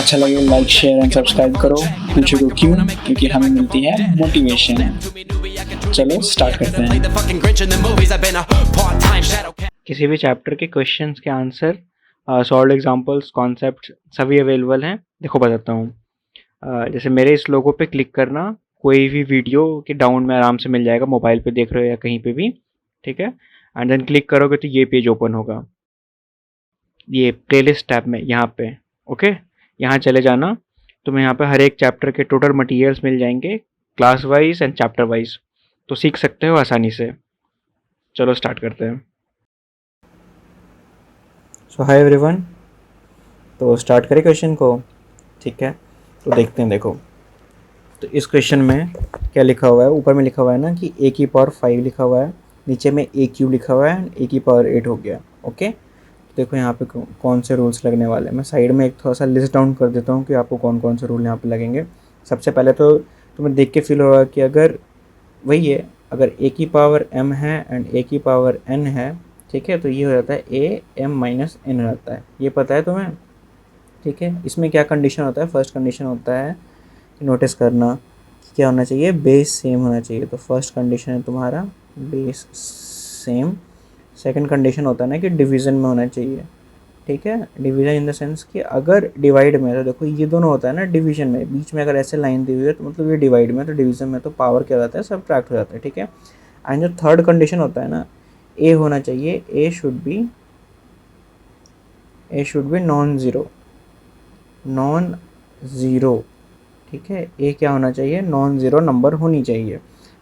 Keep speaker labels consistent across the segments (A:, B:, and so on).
A: अच्छा लगे like share and subscribe करो। पूछो को क्यों? क्योंकि हमें मिलती है मोटिवेशन। चलो स्टार्ट करते हैं।
B: किसी भी चैप्टर के क्वेश्चंस के आंसर, सॉल्व एग्जांपल्स, कॉन्सेप्ट सभी अवेलेबल हैं। देखो बताता हूँ। जैसे मेरे इस लोगो पे क्लिक करना, कोई भी वीडियो के डाउन में आराम से मिल जाएगा, मोबाइल पे देख रहे हो या कहीं पे भी, ठीक है। एंड देन क्लिक करोगे तो ये पेज ओपन होगा, ये प्लेलिस्ट टैब में यहाँ पे। ओके, यहाँ चले जाना। तुम्हें यहाँ पे हर एक चैप्टर के टोटल मटेरियल्स मिल जाएंगे, class wise and chapter wise, तो सीख सकते हो आसानी से। चलो स्टार्ट करते हैं। सो हाय एवरीवन, तो स्टार्ट करें क्वेश्चन को। ठीक है, तो देखते हैं। देखो, तो इस क्वेश्चन में क्या लिखा हुआ है? ऊपर में लिखा हुआ है ना कि a की पावर 5 लिखा हुआ है, नीचे में a क्यूब लिखा हुआ है, a की पावर 8 हो गया। ओके, तो देखो यहाँ पे कौन से रूल्स लगने वाले हैं। मैं साइड में एक थोड़ा सा लिस्ट डाउन कर देता हूँ कि आपको कौन कौन से रूल यहाँ पे लगेंगे। सबसे पहले तो तुम्हें देख के फील होगा कि अगर वही है, अगर a की पावर m है एंड a की पावर n है, ठीक है, तो ये हो जाता है a m माइनस n रहता है। ये पता है तुम्हें? ठीक है, इसमें क्या कंडीशन होता है? फर्स्ट कंडीशन होता है, नोटिस करना कि क्या होना चाहिए, बेस सेम होना चाहिए। तो फर्स्ट कंडीशन है तुम्हारा बेस सेम। सेकंड कंडीशन होता है ना कि डिवीज़न में होना चाहिए। ठीक है, डिवीज़न इन द सेंस कि अगर डिवाइड में, तो देखो ये दोनों होता है ना डिवीज़न में, बीच में अगर ऐसे लाइन दी हुई है तो मतलब ये डिवाइड में, तो डिवीज़न में तो पावर क्या हो जाता है, सब्ट्रैक्ट हो जाता है। ठीक है, एंड जो थर्ड कंडीशन होता है ना, ए होना चाहिए, ए शुड बी नॉन ज़ीरो। ठीक है, ए क्या होना चाहिए, नॉन ज़ीरो नंबर होनी चाहिए।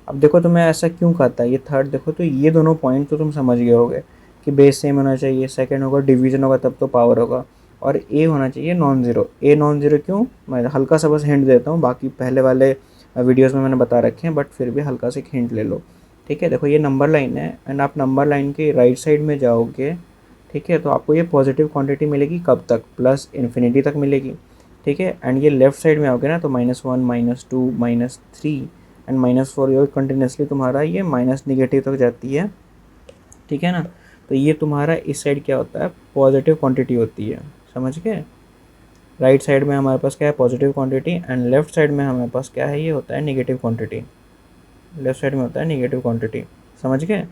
B: अब देखो तुम्हें ऐसा क्यों कहता है ये थर्ड, देखो तो ये दोनों पॉइंट तो तुम समझ गए होगे कि बेस सेम होना चाहिए, सेकंड होगा डिवीजन होगा तब तो पावर होगा, और ए होना चाहिए non zero. A non zero क्यों? मैं हल्का सा बस हिंट देता हूँ, बाकी पहले वाले वीडियोज़ में मैंने बता रखे हैं, बट फिर भी हल्का से हिंट ले लो। ठीक है, देखो ये नंबर लाइन है एंड आप नंबर लाइन के राइट साइड में जाओगे, ठीक है, तो आपको ये पॉजिटिव क्वांटिटी मिलेगी कब तक, प्लस इन्फिनिटी तक मिलेगी। ठीक है, एंड ये लेफ्ट साइड में आओगे ना तो -1 -2 -3 एंड -4, ये कंटिन्यूसली तुम्हारा ये माइनस निगेटिव तक जाती है। ठीक है ना, तो ये तुम्हारा इस साइड क्या होता है, पॉजिटिव क्वांटिटी होती है। समझ गए? राइट साइड में हमारे पास क्या है, positive quantity, and left side में हमारे पास क्या है, ये होता है नेगेटिव क्वांटिटी। लेफ्ट साइड में होता है नेगेटिव क्वांटिटी। समझ गए?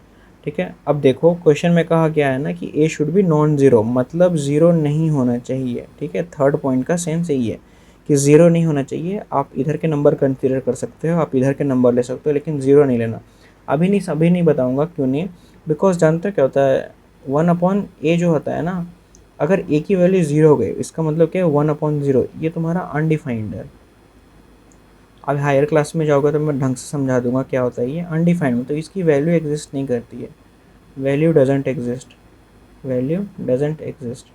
B: ठीक है, अब देखो क्वेश्चन में कहा गया है ना कि ए शुड बी नॉन ज़ीरो, मतलब ज़ीरो नहीं होना चाहिए। ठीक है, थर्ड पॉइंट का सेंस यही है कि ज़ीरो नहीं होना चाहिए। आप इधर के नंबर कंसीडर कर सकते हो, आप इधर के नंबर ले सकते हो, लेकिन ज़ीरो नहीं लेना। अभी नहीं बताऊँगा क्यों नहीं, बिकॉज जानते हो क्या होता है, 1/a जो होता है ना, अगर ए की वैल्यू ज़ीरो हो गई, इसका मतलब क्या है, 1/0, ये तुम्हारा अनडिफाइंड है। अब हायर क्लास में जाओगे तो मैं ढंग से समझा दूंगा क्या होता है ये अनडिफाइंड, मतलब इसकी वैल्यू एग्जिस्ट नहीं करती है, वैल्यू डजेंट एग्जिस्ट।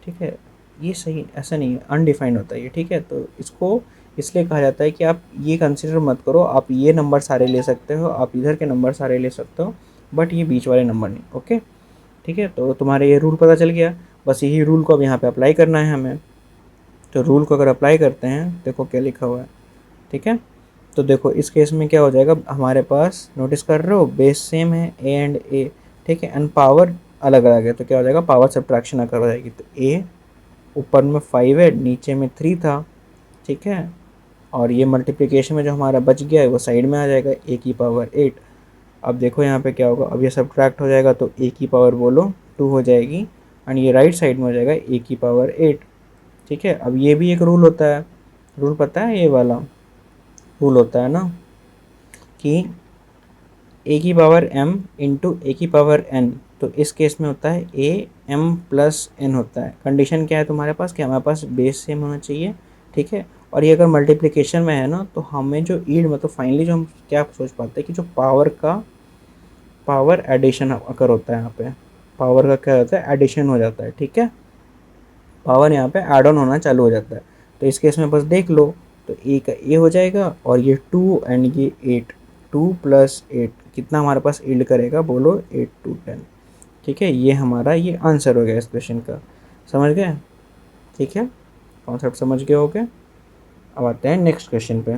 B: ठीक है, ये सही ऐसा नहीं है, अनडिफाइंड होता है ये। ठीक है, तो इसको इसलिए कहा जाता है कि आप ये कंसिडर मत करो, आप ये नंबर सारे ले सकते हो, आप इधर के नंबर सारे ले सकते हो, बट ये बीच वाले नंबर नहीं। ओके, ठीक है, तो तुम्हारे ये रूल पता चल गया। बस यही रूल को अब यहाँ पे अप्लाई करना है हमें। तो रूल को अगर अप्लाई करते हैं, देखो क्या लिखा हुआ है। ठीक है, तो देखो इस केस में क्या हो जाएगा, हमारे पास नोटिस कर रहे हो बेस सेम है, ए एंड ए। ठीक है, एंड पावर अलग अलग है, तो क्या हो जाएगा, पावर सब्ट्रैक्शन अगर हो जाएगी। तो ए ऊपर में 5 है, नीचे में 3 था। ठीक है, और ये मल्टीप्लिकेशन में जो हमारा बच गया है वो साइड में आ जाएगा, ए की पावर 8। अब देखो यहाँ पे क्या होगा, अब ये सब्ट्रैक्ट हो जाएगा तो ए की पावर बोलो 2 हो जाएगी, एंड ये राइट साइड में हो जाएगा ए की पावर 8। ठीक है, अब ये भी एक रूल होता है, रूल पता है, ये वाला रूल होता है ना कि ए की पावर m इंटू ए की पावर n, तो इस केस में होता है a m प्लस n होता है। कंडीशन क्या है तुम्हारे पास कि हमारे पास बेस सेम होना चाहिए। ठीक है, और ये अगर मल्टीप्लिकेशन में है ना, तो हमें जो ईड मतलब फाइनली जो हम क्या सोच पाते हैं कि जो पावर एडिशन अगर होता है, यहाँ पे पावर का क्या होता है, एडिशन हो जाता है। ठीक है, पावर यहाँ पे ऐड ऑन होना चालू हो जाता है। तो इस केस में बस देख लो, तो ए का ए हो जाएगा और ये 2 एंड ये 8, 2 + 8 कितना हमारे पास ईल्ड करेगा, बोलो 8 to 10। ठीक है, ये हमारा ये आंसर हो गया इस क्वेश्चन का। समझ गए? ठीक है, कॉन्सेप्ट समझ गए होगे। अब आते हैं नेक्स्ट क्वेश्चन पे।